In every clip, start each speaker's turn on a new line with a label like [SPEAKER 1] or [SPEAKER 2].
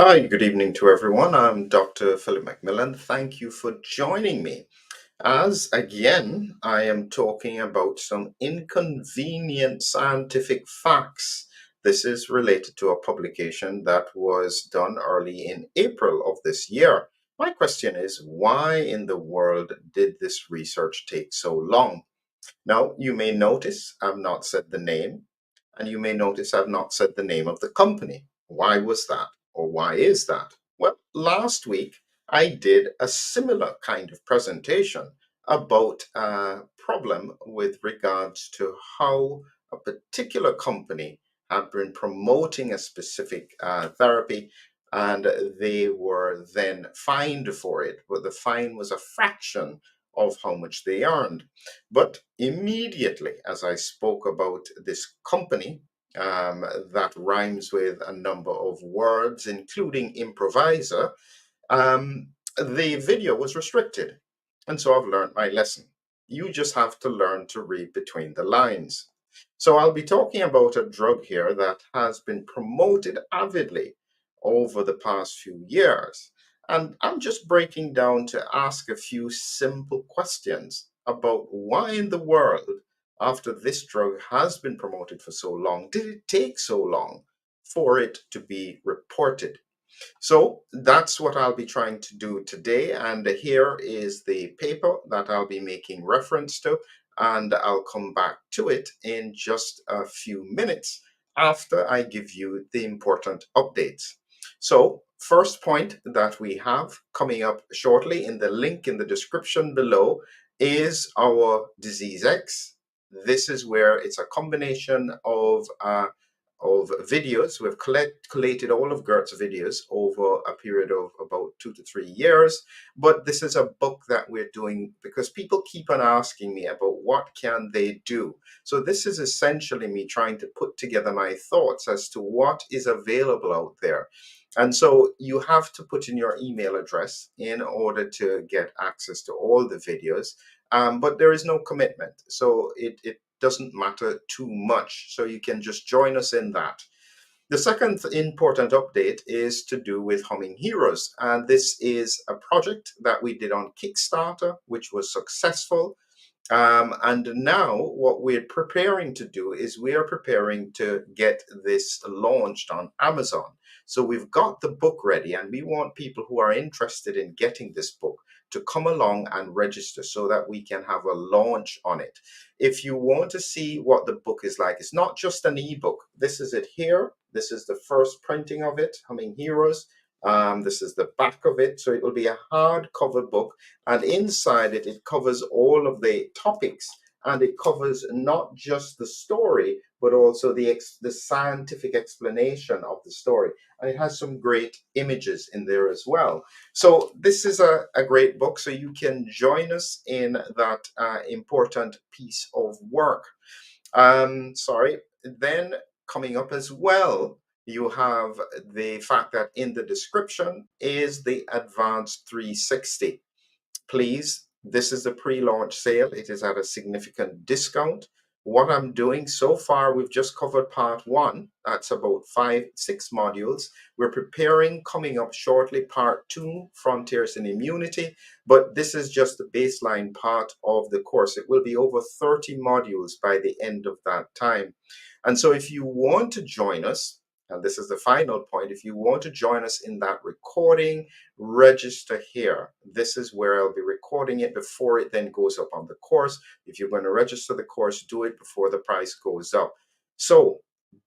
[SPEAKER 1] Hi, good evening to everyone. I'm Dr. Philip Macmillan. Thank you for joining me. As again, I am talking about some inconvenient scientific facts. This is related to a publication that was done early in April of this year. My question is, why in the world did this research take so long? Now, you may notice I've not said the name, and you may notice I've not said the name of the company. Why was that? Or why is that? Well, last week I did a similar kind of presentation about a problem with regards to how a particular company had been promoting a specific therapy, and they were then fined for it, but the fine was a fraction of how much they earned. But immediately, as I spoke about this company that rhymes with a number of words, including improviser, the video was restricted. And so I've learned my lesson. You just have to learn to read between the lines. So I'll be talking about a drug here that has been promoted avidly over the past few years. And I'm just breaking down to ask a few simple questions about why in the world, after this drug has been promoted for so long, did it take so long for it to be reported? So that's what I'll be trying to do today. And here is the paper that I'll be making reference to. And I'll come back to it in just a few minutes after I give you the important updates. So, first point that we have coming up shortly in the link in the description below is our disease X. This is where it's a combination of videos. We've collated all of Gert's videos over a period of about 2 to 3 years. But this is a book that we're doing because people keep on asking me about what can they do. So this is essentially me trying to put together my thoughts as to what is available out there. And so you have to put in your email address in order to get access to all the videos. But there is no commitment. So it doesn't matter too much. So you can just join us in that. The second important update is to do with Humming Heroes. And this is a project that we did on Kickstarter, which was successful. And now what we're preparing to do is we are preparing to get this launched on Amazon. So we've got the book ready, and we want people who are interested in getting this book to come along and register so that we can have a launch on it. If you want to see what the book is like, it's not just an ebook. This is it here. This is the first printing of it, Humming Heroes. This is the back of it. So it will be a hardcover book, and inside it, it covers all of the topics, and it covers not just the story, but also the scientific explanation of the story. And it has some great images in there as well. So this is a great book. So you can join us in that important piece of work. Sorry. Then coming up as well, you have the fact that in the description is the Advanced 360. Please, this is the pre-launch sale. It is at a significant discount. What I'm doing so far, we've just covered part one. That's about 5, 6 modules. We're preparing coming up shortly part two, Frontiers in Immunity. But this is just the baseline part of the course. It will be over 30 modules by the end of that time. And so if you want to join us, and this is the final point, if you want to join us in that recording, register here. This is where I'll be recording it before it then goes up on the course. If you're going to register the course, do it before the price goes up. So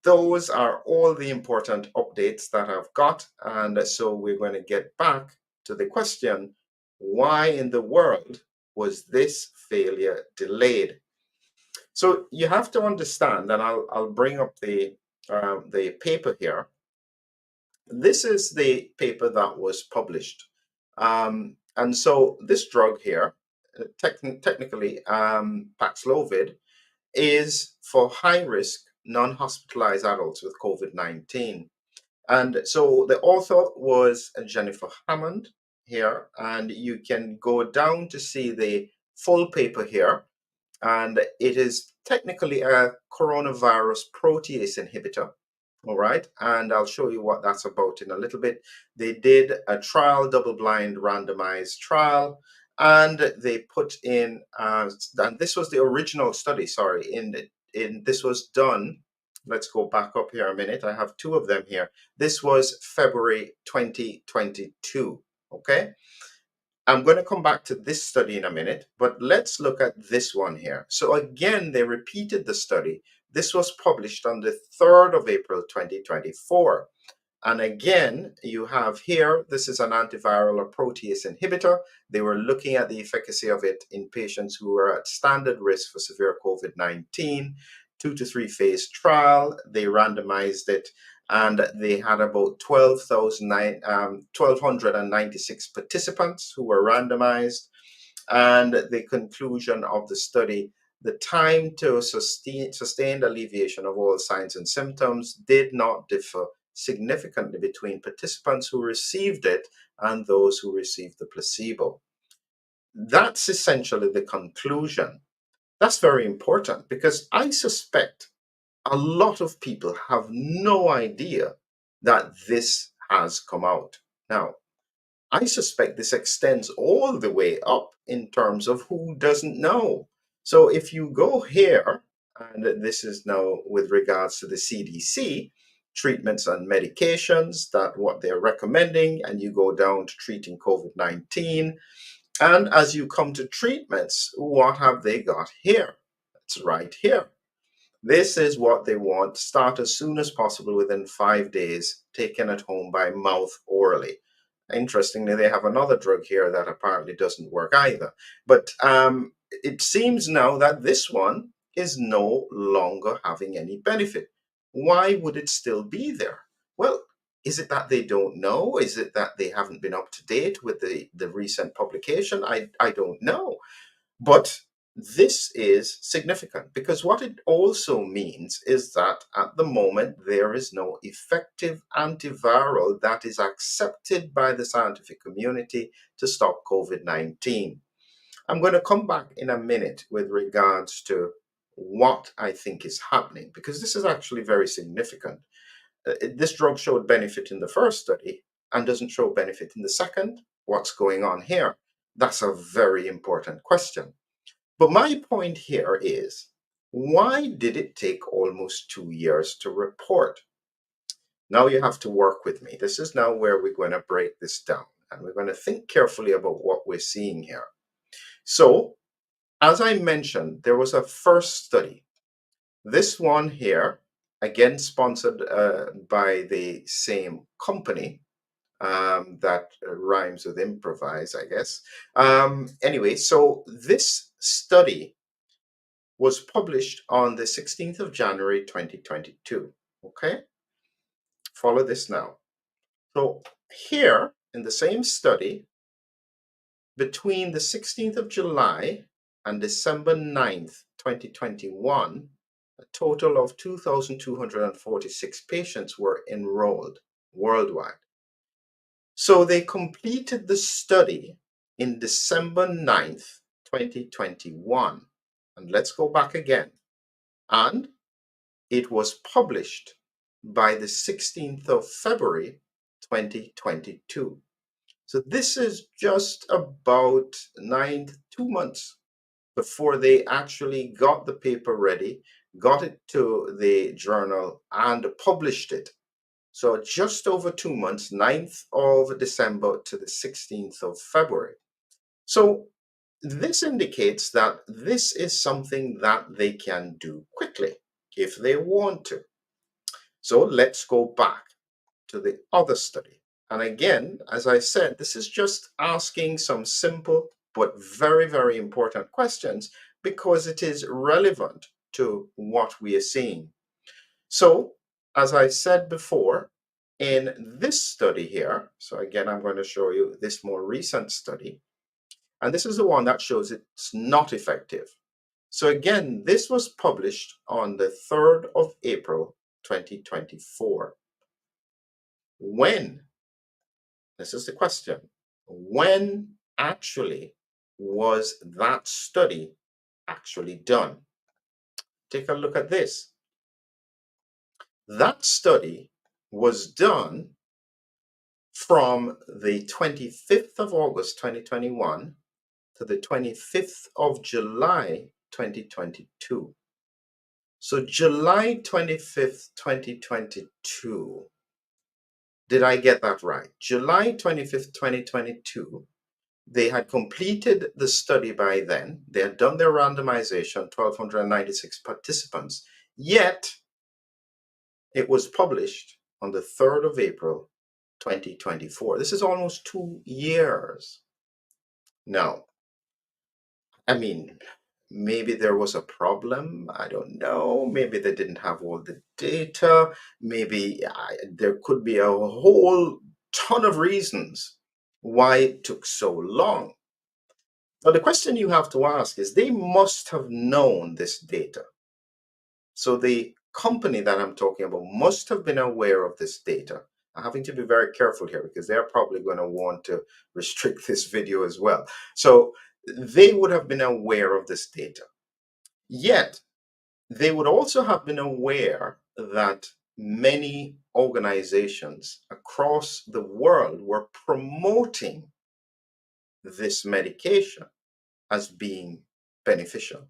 [SPEAKER 1] those are all the important updates that I've got. And so we're going to get back to the question, why in the world was this failure delayed? So you have to understand, and I'll bring up the paper here. This is the paper that was published. And so this drug here, technically Paxlovid, is for high-risk, non-hospitalized adults with COVID-19. And so the author was Jennifer Hammond here, and you can go down to see the full paper here. And it is technically a coronavirus protease inhibitor. All right, and I'll show you what that's about in a little bit. They did a trial, double-blind, randomized trial, and they put in, and this was the original study. Sorry, in this was done. Let's go back up here a minute. I have two of them here. This was February 2022. Okay, I'm going to come back to this study in a minute, but let's look at this one here. So again, they repeated the study. This was published on the 3rd of April 2024. And again, you have here, this is an antiviral or protease inhibitor. They were looking at the efficacy of it in patients who were at standard risk for severe COVID-19, 2 to 3 phase trial. They randomized it and they had about 1,296 participants who were randomized. And the conclusion of the study, the time to sustained alleviation of all signs and symptoms did not differ significantly between participants who received it and those who received the placebo. That's essentially the conclusion. That's very important because I suspect a lot of people have no idea that this has come out. Now, I suspect this extends all the way up in terms of who doesn't know. So if you go here, and this is now with regards to the CDC, treatments and medications, that what they're recommending, and you go down to treating COVID-19. And as you come to treatments, what have they got here? It's right here. This is what they want. Start as soon as possible within 5 days, taken at home by mouth orally. Interestingly, they have another drug here that apparently doesn't work either. But it seems now that this one is no longer having any benefit. Why would it still be there? Well, is it that they don't know? Is it that they haven't been up to date with the recent publication? I don't know. But this is significant because what it also means is that at the moment there is no effective antiviral that is accepted by the scientific community to stop COVID-19. I'm going to come back in a minute with regards to what I think is happening because this is actually very significant. This drug showed benefit in the first study and doesn't show benefit in the second. What's going on here? That's a very important question. But my point here is, why did it take almost 2 years to report? Now you have to work with me. This is now where we're going to break this down and we're going to think carefully about what we're seeing here. So, as I mentioned, there was a first study. This one here, again sponsored by the same company that rhymes with improvise, I guess. Anyway, so this study was published on the 16th of January 2022. Okay, follow this now. So, here in the same study, between the 16th of July and December 9th, 2021, a total of 2,246 patients were enrolled worldwide. So, they completed the study in December 9th, 2021. And let's go back again. And it was published by the 16th of February 2022. So this is just about 2 months before they actually got the paper ready, got it to the journal, and published it. So just over 2 months, 9th of December to the 16th of February. So this indicates that this is something that they can do quickly if they want to. So let's go back to the other study. And again, as I said, this is just asking some simple but very, very important questions because it is relevant to what we are seeing. So, as I said before, in this study here, so again, I'm going to show you this more recent study, and this is the one that shows it's not effective. So again, this was published on the 3rd of April, 2024. When, this is the question, when actually was that study actually done? Take a look at this. That study was done from the 25th of August 2021 to the 25th of July 2022. So July 25th, 2022. Did I get that right? July 25th, 2022. They had completed the study by then. They had done their randomization, 1,296 participants. Yet it was published on the 3rd of April, 2024. This is almost 2 years. Now, I mean, maybe there was a problem. I don't know. Maybe they didn't have all the data. Maybe there could be a whole ton of reasons why it took so long. But the question you have to ask is they must have known this data. So the company that I'm talking about must have been aware of this data. I'm having to be very careful here because they're probably going to want to restrict this video as well. So they would have been aware of this data. Yet they would also have been aware that many organizations across the world were promoting this medication as being beneficial.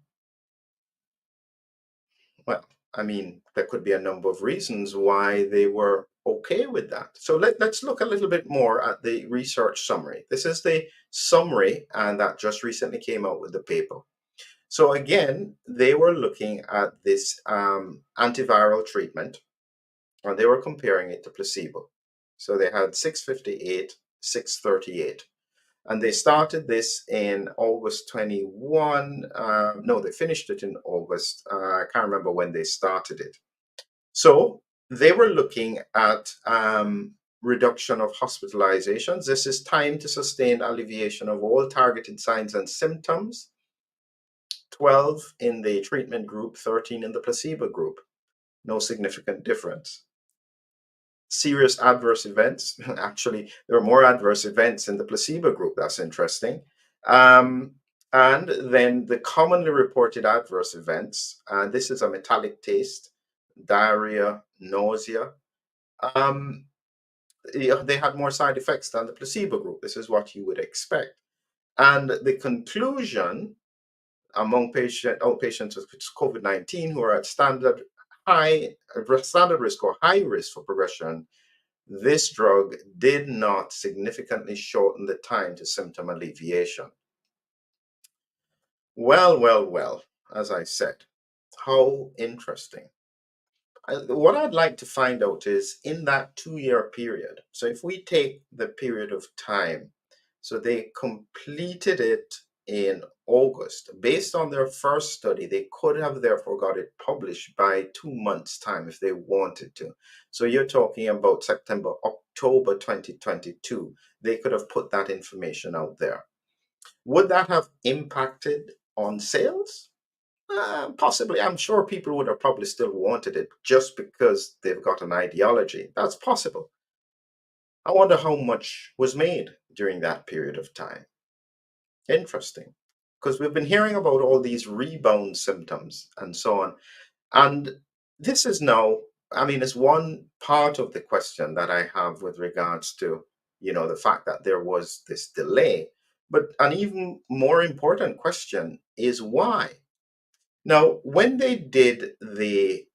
[SPEAKER 1] Well, I mean, there could be a number of reasons why they were okay with that. So let's look a little bit more at the research summary. This is the summary, and that just recently came out with the paper. So again, they were looking at this antiviral treatment, and they were comparing it to placebo. So they had 658, 638. And they started this in August 21. No, they finished it in August. I can't remember when they started it. So they were looking at reduction of hospitalizations. This is time to sustain alleviation of all targeted signs and symptoms. 12 in the treatment group, 13 in the placebo group. No significant difference. Serious adverse events. Actually, there were more adverse events in the placebo group. That's interesting. And then the commonly reported adverse events, and this is a metallic taste, diarrhea, nausea. They had more side effects than the placebo group. This is what you would expect. And the conclusion among patients with COVID-19 who are at standard risk or high risk for progression, this drug did not significantly shorten the time to symptom alleviation. Well, as I said, how interesting. What I'd like to find out is in that 2 year period. So if we take the period of time, so they completed it in August. Based on their first study, they could have therefore got it published by 2 months' time if they wanted to. So you're talking about September, October 2022. They could have put that information out there. Would that have impacted on sales? Possibly. I'm sure people would have probably still wanted it just because they've got an ideology. That's possible. I wonder how much was made during that period of time. Interesting. Because we've been hearing about all these rebound symptoms and so on. And this is now, I mean, it's one part of the question that I have with regards to, the fact that there was this delay. But an even more important question is why? Now, when they did the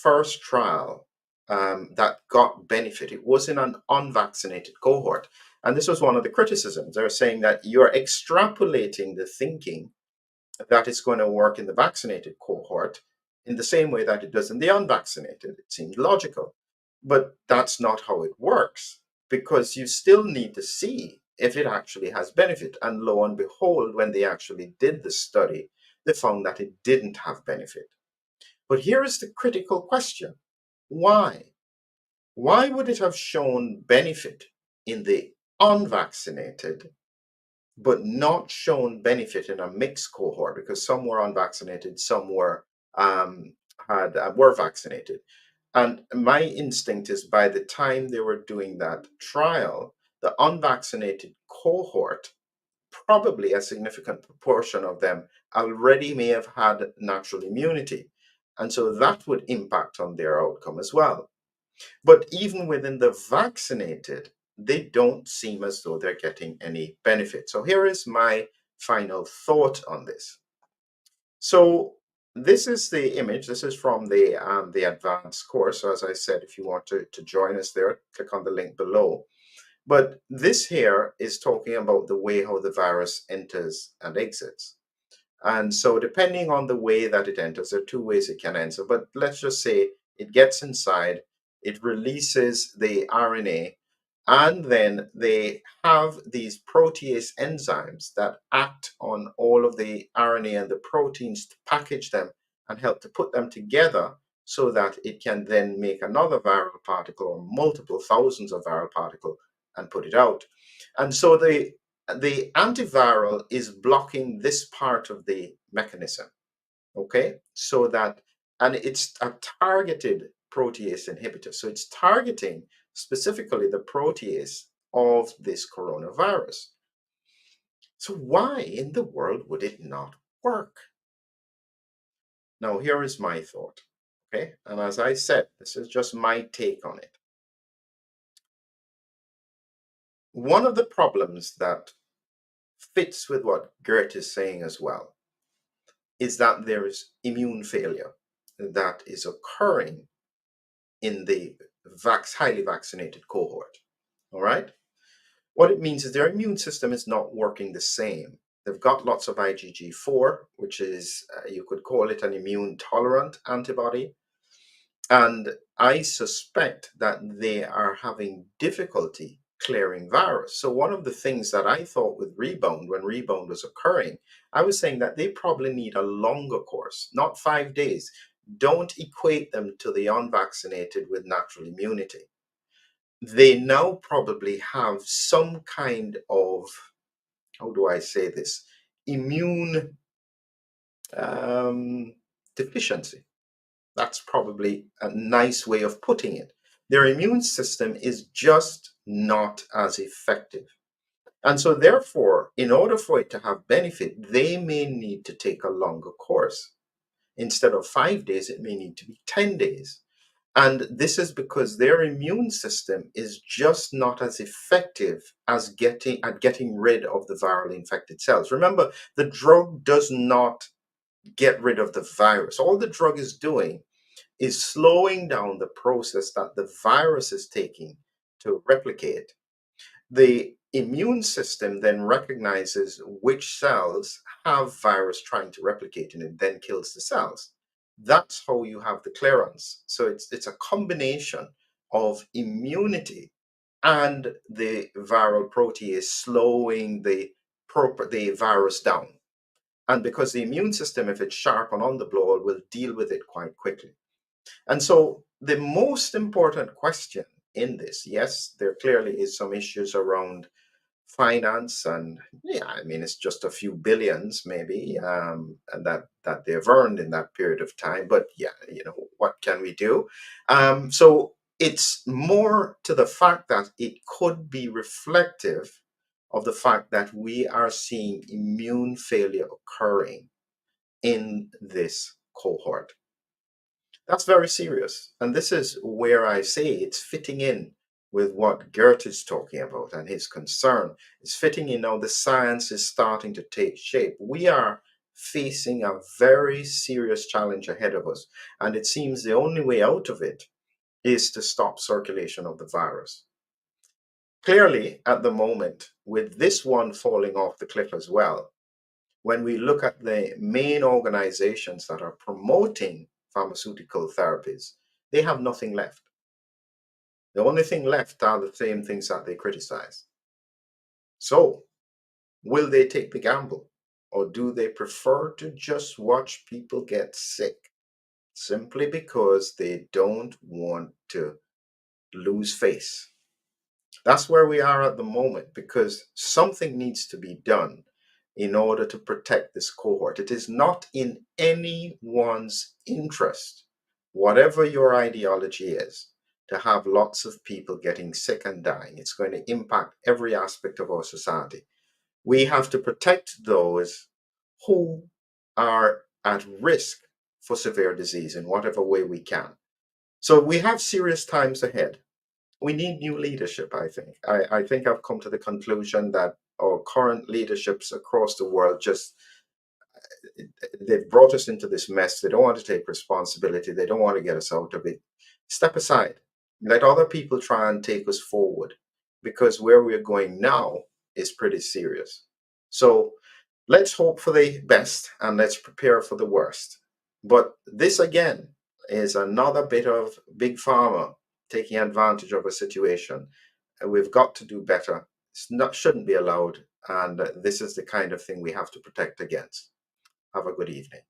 [SPEAKER 1] first trial that got benefit, it was in an unvaccinated cohort, and this was one of the criticisms. They're saying that you're extrapolating the thinking that it's going to work in the vaccinated cohort in the same way that it does in the unvaccinated. It seems logical, but that's not how it works because you still need to see if it actually has benefit. And lo and behold, when they actually did the study, they found that it didn't have benefit. But here is the critical question. Why? Why would it have shown benefit in the unvaccinated but not shown benefit in a mixed cohort because some were unvaccinated, some were vaccinated. And my instinct is by the time they were doing that trial, the unvaccinated cohort, probably a significant proportion of them already may have had natural immunity. And so that would impact on their outcome as well. But even within the vaccinated, they don't seem as though they're getting any benefit. So here is my final thought on this. So this is the image. This is from the advanced course. So as I said, if you want to join us there, click on the link below. But this here is talking about the way how the virus enters and exits. And so depending on the way that it enters, there are two ways it can enter. But let's just say it gets inside, it releases the RNA, and then they have these protease enzymes that act on all of the RNA and the proteins to package them and help to put them together so that it can then make another viral particle or multiple thousands of viral particles and put it out. And so the antiviral is blocking this part of the mechanism, okay? So that, and it's a targeted protease inhibitor. So it's targeting specifically the protease of this coronavirus. So why in the world would it not work? Now, here is my thought, okay? And as I said, this is just my take on it. One of the problems that fits with what Gert is saying as well is that there is immune failure that is occurring in the highly vaccinated cohort. All right. What it means is their immune system is not working the same. They've got lots of IgG4, which is, you could call it an immune tolerant antibody. And I suspect that they are having difficulty clearing virus. So one of the things that I thought with rebound, when rebound was occurring, I was saying that they probably need a longer course, not 5 days. Don't equate them to the unvaccinated with natural immunity. They now probably have some kind of, how do I say this, immune deficiency. That's probably a nice way of putting it. Their immune system is just not as effective. And so, therefore, in order for it to have benefit, they may need to take a longer course. Instead of 5 days, it may need to be 10 days. And this is because their immune system is just not as effective as getting rid of the viral infected cells. Remember, the drug does not get rid of the virus. All the drug is doing is slowing down the process that the virus is taking to replicate. The immune system then recognizes which cells have virus trying to replicate and it then kills the cells. That's how you have the clearance. So it's a combination of immunity and the viral protease slowing the virus down. And because the immune system, if it's sharp and on the blow, will deal with it quite quickly. And so the most important question in this, yes, there clearly is some issues around finance, and yeah, I mean it's just a few billions maybe, and that they've earned in that period of time. But yeah, what can we do? So it's more to the fact that it could be reflective of the fact that we are seeing immune failure occurring in this cohort. That's very serious. And this is where I say it's fitting in with what Gert is talking about and his concern. It's fitting in now the science is starting to take shape. We are facing a very serious challenge ahead of us. And it seems the only way out of it is to stop circulation of the virus. Clearly, at the moment, with this one falling off the cliff as well, when we look at the main organizations that are promoting pharmaceutical therapies, they have nothing left. The only thing left are the same things that they criticize. So, will they take the gamble? Or do they prefer to just watch people get sick simply because they don't want to lose face? That's where we are at the moment, because something needs to be done in order to protect this cohort. It is not in anyone's interest, whatever your ideology is, to have lots of people getting sick and dying. It's going to impact every aspect of our society. We have to protect those who are at risk for severe disease in whatever way we can. So we have serious times ahead. We need new leadership, I think. I think I've come to the conclusion that our current leaderships across the world just they've brought us into this mess. They don't want to take responsibility. They don't want to get us out of it. Step aside. Let other people try and take us forward because where we're going now is pretty serious. So let's hope for the best and let's prepare for the worst. But this again is another bit of big pharma taking advantage of a situation. We've got to do better. It's not shouldn't be allowed, and this is the kind of thing we have to protect against. Have a good evening.